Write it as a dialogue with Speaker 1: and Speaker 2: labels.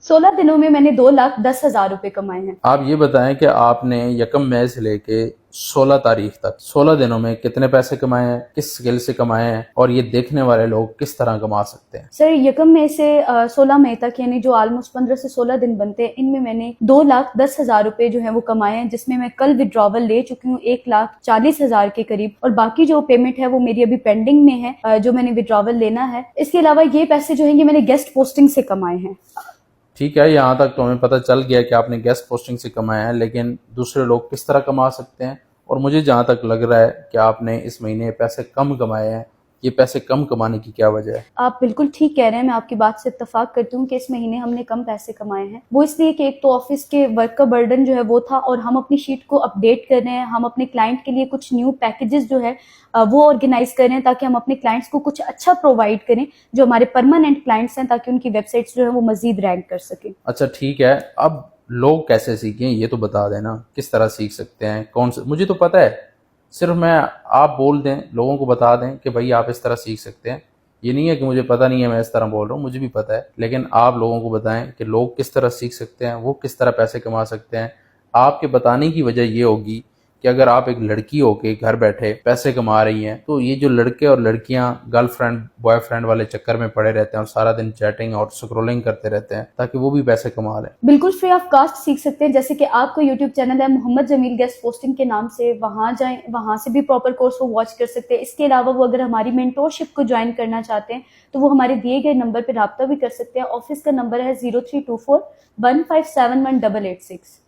Speaker 1: 16 दिनों में मैंने 2,10,000 रुपए कमाए हैं।
Speaker 2: आप ये बताएं कि आपने 1 मई से लेके 16 तारीख तक 16 दिनों में कितने पैसे कमाए हैं, किस स्किल से कमाए हैं, और ये देखने वाले लोग किस तरह कमा सकते हैं?
Speaker 1: सर 1 मई से 16 मई तक यानी जो ऑलमोस्ट 15 से 16 दिन बनते हैं, इनमें मैंने 2,10,000 रुपए जो है वो कमाए हैं, जिसमें मैं कल विड्रॉवल ले चुकी हूँ 1,40,000 के करीब, और बाकी जो पेमेंट है वो मेरी अभी पेंडिंग में है, जो मैंने विड्रॉवल लेना है। इसके अलावा ये पैसे जो है ये मैंने गेस्ट पोस्टिंग से कमाए हैं।
Speaker 2: ठीक है, यहाँ तक तो हमें पता चल गया कि आपने गेस्ट पोस्टिंग से कमाया है, लेकिन दूसरे लोग किस तरह कमा सकते हैं? और मुझे जहाँ तक लग रहा है कि आपने इस महीने पैसे कम कमाए हैं। ये पैसे कम कमाने की क्या वजह है?
Speaker 1: आप बिल्कुल ठीक कह रहे हैं, मैं आपकी बात से इत्तेफाक करती हूँ कि इस महीने हमने कम पैसे कमाए हैं। वो इसलिए कि एक तो ऑफिस के वर्क का बर्डन जो है वो था, और हम अपनी शीट को अपडेट कर रहे हैं, हम अपने क्लाइंट के लिए कुछ न्यू पैकेजेस जो है वो ऑर्गेनाइज कर रहे हैं, ताकि हम अपने क्लाइंट्स को कुछ अच्छा प्रोवाइड करें जो हमारे परमानेंट क्लाइंट्स हैं, ताकि उनकी वेबसाइट्स जो है वो मजीद रैंक कर सकें।
Speaker 2: अच्छा ठीक है, अब लोग कैसे सीखें ये तो बता देना, किस तरह सीख सकते हैं, कौन सा? मुझे तो पता है, सिर्फ मैं आप बोल दें, लोगों को बता दें कि भाई आप इस तरह सीख सकते हैं। ये नहीं है कि मुझे पता नहीं है, मैं इस तरह बोल रहा हूँ, मुझे भी पता है, लेकिन आप लोगों को बताएं कि लोग किस तरह सीख सकते हैं, वो किस तरह पैसे कमा सकते हैं। आपके बताने की वजह ये होगी कि अगर आप एक लड़की होके घर बैठे पैसे कमा रही हैं, तो ये जो लड़के और लड़कियां गर्लफ्रेंड बॉयफ्रेंड वाले चक्कर में पड़े रहते हैं और सारा दिन चैटिंग और स्क्रोलिंग करते रहते हैं, ताकि वो भी पैसे कमा लें।
Speaker 1: बिल्कुल फ्री ऑफ कॉस्ट सीख सकते हैं। जैसे कि आपका यूट्यूब चैनल है मोहम्मद जमील गेस्ट पोस्टिंग के नाम से, वहां जाएं, वहां से भी प्रॉपर कोर्स वो वॉच कर सकते हैं। इसके अलावा वो अगर हमारी मेंटोरशिप को ज्वाइन करना चाहते हैं तो वो हमारे दिए गए नंबर पर रब्ता भी कर सकते हैं। ऑफिस का नंबर है 0324 1571886।